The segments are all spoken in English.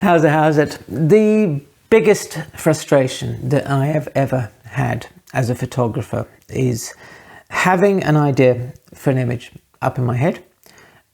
How's it? The biggest frustration that I have ever had as a photographer is having an idea for an image up in my head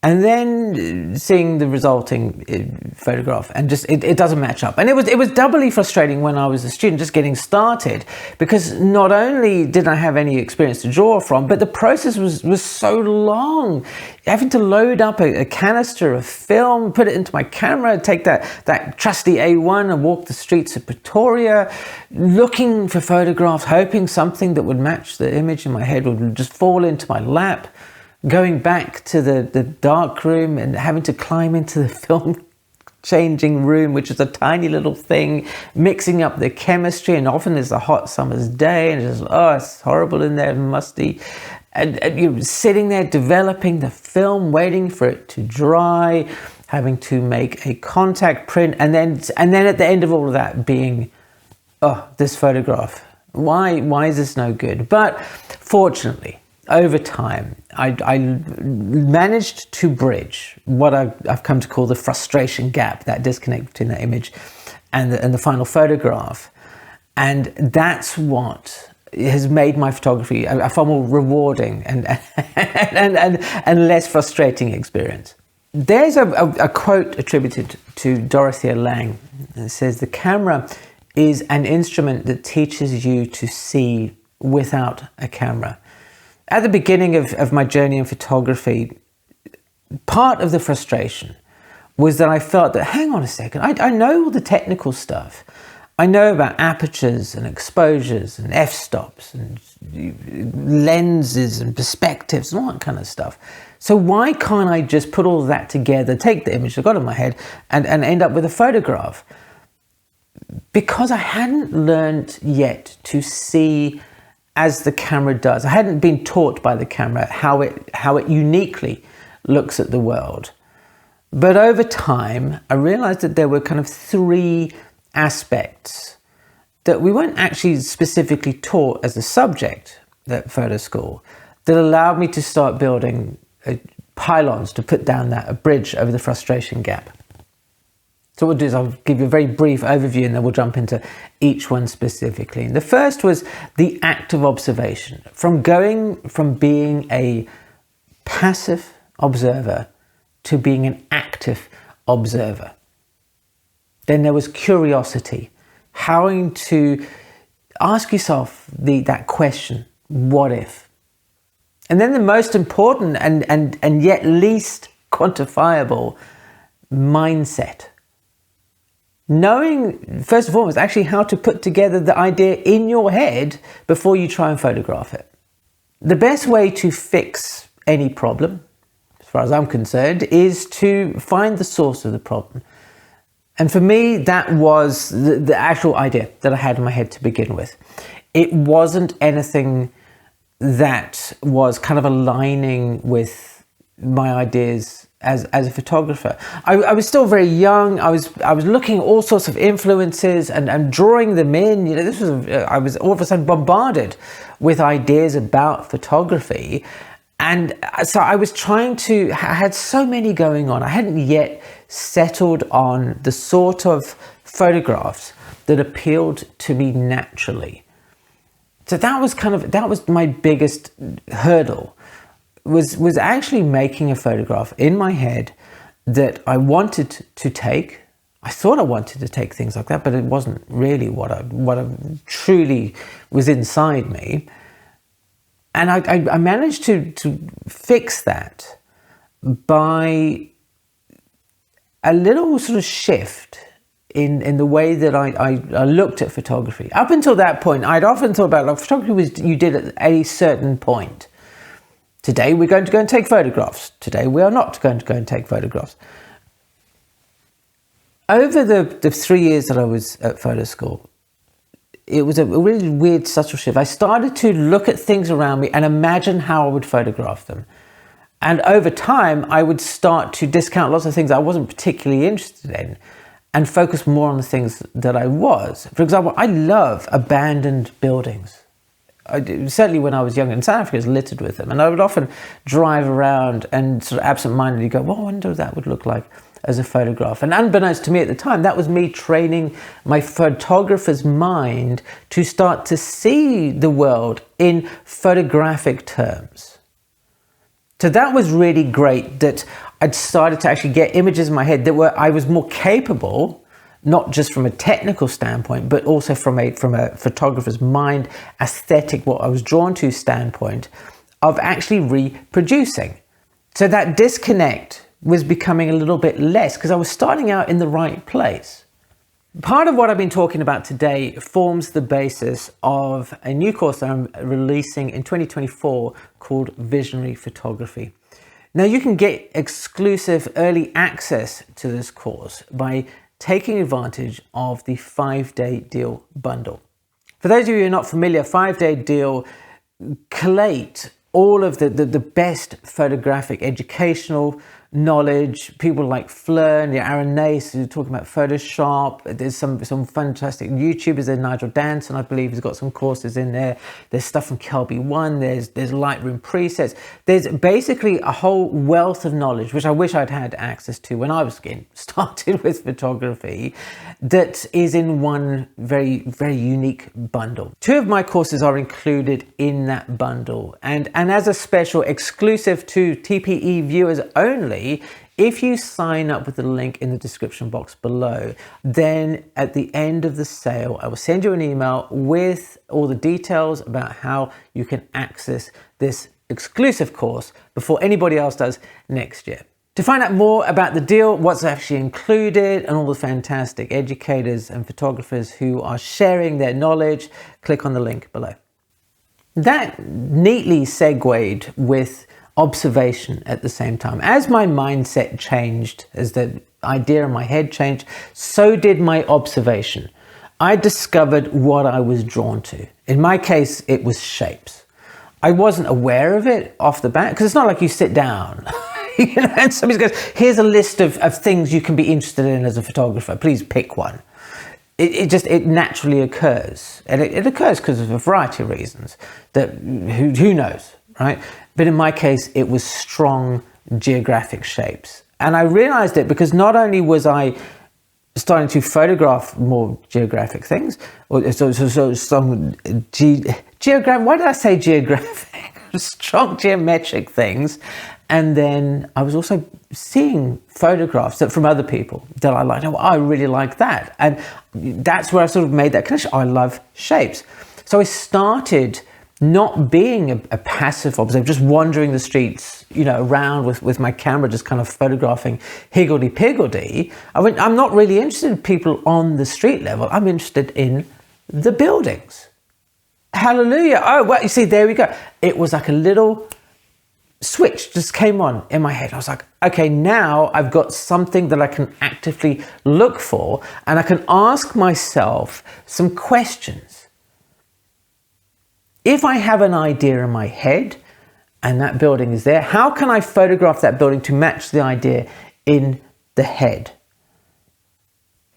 and then seeing the resulting photograph and just it doesn't match up. And it was doubly frustrating when I was a student just getting started, because not only didn't I have any experience to draw from, but the process was so long. Having to load up a canister of film, put it into my camera, take that trusty A1 and walk the streets of Pretoria, looking for photographs, hoping something that would match the image in my head would just fall into my lap, going back to the dark room and having to climb into the film changing room, which is a tiny little thing, mixing up the chemistry, and often it's a hot summer's day and it's just, it's horrible in there, musty. And you're sitting there developing the film, waiting for it to dry, having to make a contact print, and then at the end of all of that being, this photograph, why is this no good? But fortunately, over time, I managed to bridge what I've come to call the frustration gap, that disconnect between the image and the final photograph, and that's what has made my photography a far more rewarding and less frustrating experience. There's a quote attributed to Dorothea Lange. It says, "The camera is an instrument that teaches you to see without a camera." At the beginning of my journey in photography, part of the frustration was that I felt that, hang on a second, I know all the technical stuff. I know about apertures and exposures and f-stops and lenses and perspectives and all that kind of stuff. So why can't I just put all of that together, take the image I've got in my head and end up with a photograph? Because I hadn't learned yet to see as the camera does. I hadn't been taught by the camera how it uniquely looks at the world. But over time, I realized that there were kind of three aspects that we weren't actually specifically taught as a subject at photo school that allowed me to start building pylons to put down a bridge over the frustration gap. So what I'll do is I'll give you a very brief overview and then we'll jump into each one specifically. And the first was the act of observation. From going from being a passive observer to being an active observer. Then there was curiosity, having to ask yourself that question, what if? And then the most important and yet least quantifiable, mindset. Knowing, first and foremost, actually how to put together the idea in your head before you try and photograph it. The best way to fix any problem, as far as I'm concerned, is to find the source of the problem. And for me, that was the actual idea that I had in my head to begin with. It wasn't anything that was kind of aligning with my ideas as a photographer. I was still very young. I was looking at all sorts of influences and drawing them in. I was all of a sudden bombarded with ideas about photography. And so I was I had so many going on. I hadn't yet settled on the sort of photographs that appealed to me naturally. So that was my biggest hurdle, was actually making a photograph in my head that I wanted to take. I thought I wanted to take things like that, but it wasn't really what I truly was inside me. And I managed to fix that by a little sort of shift in the way that I looked at photography. Up until that point, I'd often thought about photography was you did at a certain point. Today we're going to go and take photographs. Today we are not going to go and take photographs. Over the 3 years that I was at photo school, it was a really weird subtle shift. I started to look at things around me and imagine how I would photograph them. And over time, I would start to discount lots of things I wasn't particularly interested in and focus more on the things that I was. For example, I love abandoned buildings. certainly when I was younger, and South Africa is littered with them, and I would often drive around and sort of absent-mindedly go, well, I wonder what that would look like as a photograph. And unbeknownst to me at the time, that was me training my photographer's mind to start to see the world in photographic terms. So that was really great, that I'd started to actually get images in my head that I was more capable, not just from a technical standpoint, but also from a photographer's mind, aesthetic, what I was drawn to standpoint, of actually reproducing. So that disconnect was becoming a little bit less because I was starting out in the right place. Part of what I've been talking about today forms the basis of a new course that I'm releasing in 2024 called Visionary Photography. Now you can get exclusive early access to this course by taking advantage of the 5-day deal bundle. For those of you who are not familiar, 5-day deal collate all of the best photographic educational knowledge. People like Fleur and Aaron Nace who are talking about Photoshop. There's some fantastic YouTubers. There's Nigel Danson, I believe, has got some courses in there. There's stuff from Kelby One. There's Lightroom presets. There's basically a whole wealth of knowledge, which I wish I'd had access to when I was getting started with photography, that is in one very, very unique bundle. 2 of my courses are included in that bundle, and as a special exclusive to TPE viewers only, if you sign up with the link in the description box below, then at the end of the sale, I will send you an email with all the details about how you can access this exclusive course before anybody else does next year. To find out more about the deal, what's actually included, and all the fantastic educators and photographers who are sharing their knowledge, click on the link below. That neatly segued with observation at the same time. As my mindset changed, as the idea in my head changed, so did my observation. I discovered what I was drawn to. In my case, it was shapes. I wasn't aware of it off the bat, because it's not like you sit down and somebody goes, here's a list of things you can be interested in as a photographer, please pick one. It naturally occurs, and it occurs because of a variety of reasons that who knows, right? But in my case, it was strong geographic shapes. And I realized it because not only was I starting to photograph more geographic things, why did I say geographic? Strong geometric things. And then I was also seeing photographs from other people that I liked. Oh, I really like that. And that's where I sort of made that connection. I love shapes. So I started not being a passive observer, just wandering the streets, around with my camera, just kind of photographing higgledy-piggledy. I'm not really interested in people on the street level. I'm interested in the buildings. Hallelujah. Oh, well, you see, there we go. It was like a little switch just came on in my head. I was like, okay, now I've got something that I can actively look for, and I can ask myself some questions. If I have an idea in my head and that building is there, how can I photograph that building to match the idea in the head?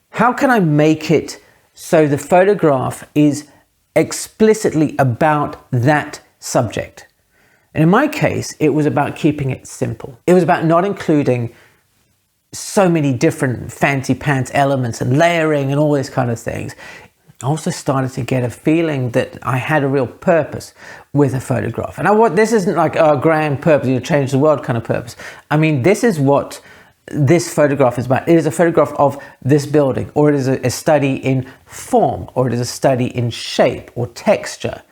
How can I make it so the photograph is explicitly about that subject? And in my case, it was about keeping it simple. It was about not including so many different fancy pants elements and layering and all these kind of things. I also started to get a feeling that I had a real purpose with a photograph. And this isn't like a grand purpose, change the world kind of purpose. I mean, this is what this photograph is about. It is a photograph of this building, or it is a study in form, or it is a study in shape or texture.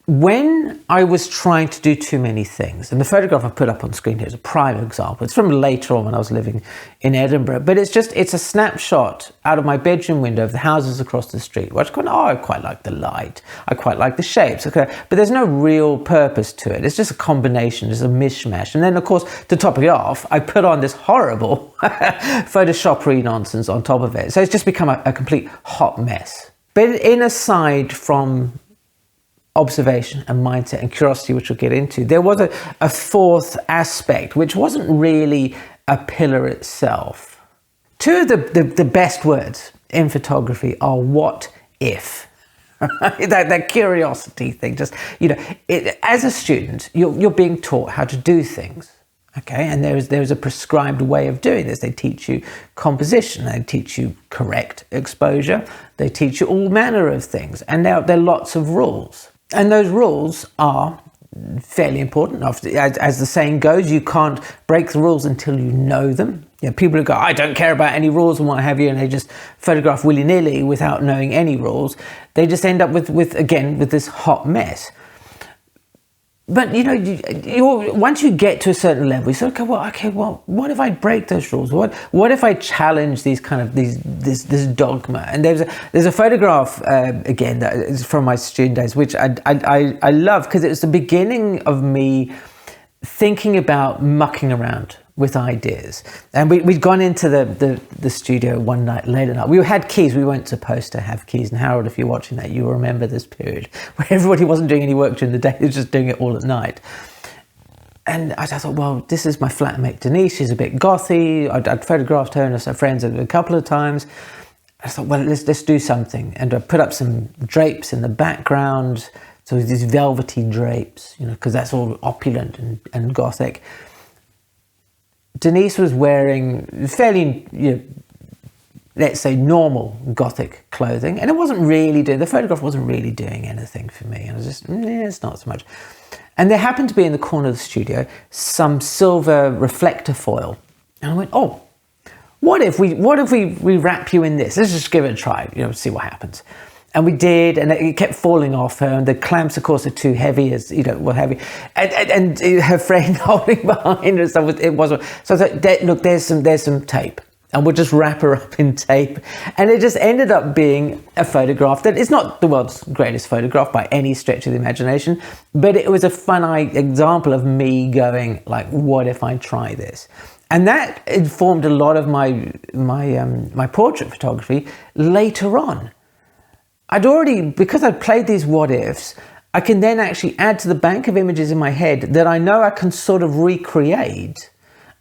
When I was trying to do too many things, and the photograph I put up on screen here is a prime example. It's from later on when I was living in Edinburgh, but it's a snapshot out of my bedroom window of the houses across the street. Where I quite like the light. I quite like the shapes. Okay, but there's no real purpose to it. It's just a combination. It's a mishmash. And then, of course, to top it off, I put on this horrible Photoshopery nonsense on top of it. So it's just become a complete hot mess. But aside from observation and mindset and curiosity, which we'll get into, there was a fourth aspect, which wasn't really a pillar itself. 2 of the best words in photography are what if. that curiosity thing. Just, as a student, you're being taught how to do things. Okay, and there's a prescribed way of doing this. They teach you composition, they teach you correct exposure, they teach you all manner of things, and there are lots of rules. And those rules are fairly important. As the saying goes, you can't break the rules until you know them. People who go, I don't care about any rules and what have you, and they just photograph willy-nilly without knowing any rules, they just end up with this hot mess. But once you get to a certain level, you say, okay, well, what if I break those rules? What if I challenge this dogma? And there's a photograph again that is from my student days, which I love, because it was the beginning of me thinking about mucking around with ideas. And we'd gone into the studio one night, late at night. We had keys. We weren't supposed to have keys. And Harold, if you're watching that, you'll remember this period where everybody wasn't doing any work during the day. They were just doing it all at night. And I thought, well, this is my flatmate Denise. She's a bit gothy. I'd photographed her and her friends a couple of times. I thought, well, let's do something. And I put up some drapes in the background. So these velvety drapes, because that's all opulent and gothic. Denise was wearing fairly, let's say, normal gothic clothing, and the photograph wasn't really doing anything for me. And I was just, it's not so much. And there happened to be in the corner of the studio some silver reflector foil, and I went, oh, what if we wrap you in this? Let's just give it a try, see what happens. And we did, and it kept falling off her, and the clamps, of course, are too heavy, what have you. And her friend holding behind her, so it wasn't. So I thought, look, there's some tape, and we'll just wrap her up in tape. And it just ended up being a photograph that is not the world's greatest photograph by any stretch of the imagination, but it was a fun example of me going, like, what if I try this? And that informed a lot of my portrait photography later on. Because I'd played these what ifs, I can then actually add to the bank of images in my head that I know I can sort of recreate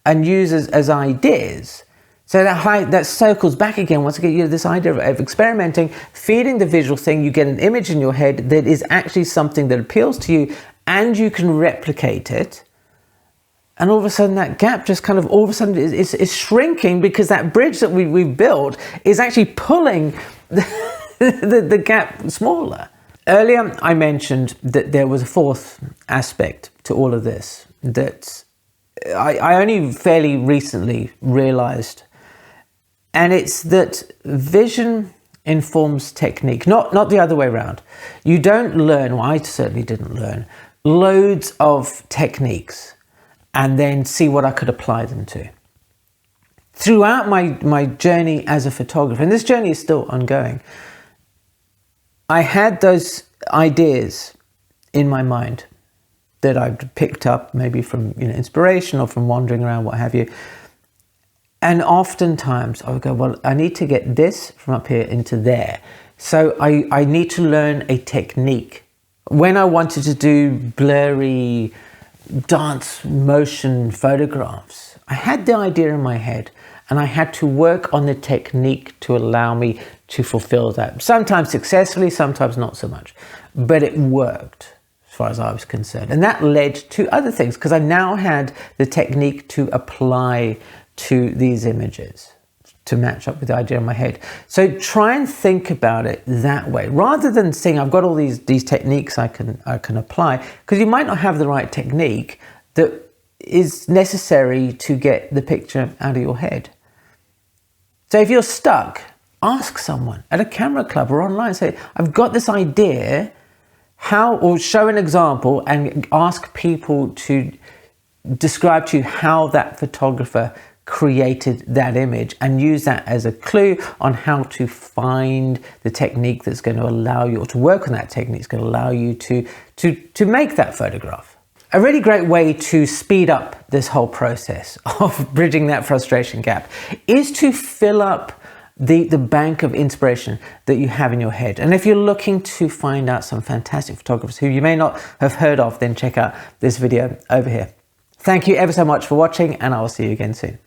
and use as ideas. So that circles back again. Once again, this idea of experimenting, feeding the visual thing, you get an image in your head that is actually something that appeals to you, and you can replicate it. And all of a sudden that gap just kind of is shrinking, because that bridge that we've built is actually pulling the gap smaller. Earlier, I mentioned that there was a fourth aspect to all of this that I only fairly recently realized, and it's that vision informs technique, not the other way around. You don't learn, well, I certainly didn't learn, loads of techniques and then see what I could apply them to. Throughout my journey as a photographer, and this journey is still ongoing, I had those ideas in my mind that I'd picked up maybe from inspiration or from wandering around, what have you. And oftentimes I would go, well, I need to get this from up here into there. So I need to learn a technique. When I wanted to do blurry dance motion photographs, I had the idea in my head, and I had to work on the technique to allow me to fulfill that. Sometimes successfully, sometimes not so much. But it worked as far as I was concerned. And that led to other things, because I now had the technique to apply to these images to match up with the idea in my head. So try and think about it that way, rather than saying I've got all these techniques I can apply, because you might not have the right technique that is necessary to get the picture out of your head. So if you're stuck, ask someone at a camera club or online, say, I've got this idea, or show an example and ask people to describe to you how that photographer created that image, and use that as a clue on how to find the technique that's going to allow you, or to work on that technique that's going to allow you to make that photograph. A really great way to speed up this whole process of bridging that frustration gap is to fill up the bank of inspiration that you have in your head. And if you're looking to find out some fantastic photographers who you may not have heard of, then check out this video over here. Thank you ever so much for watching, and I will see you again soon.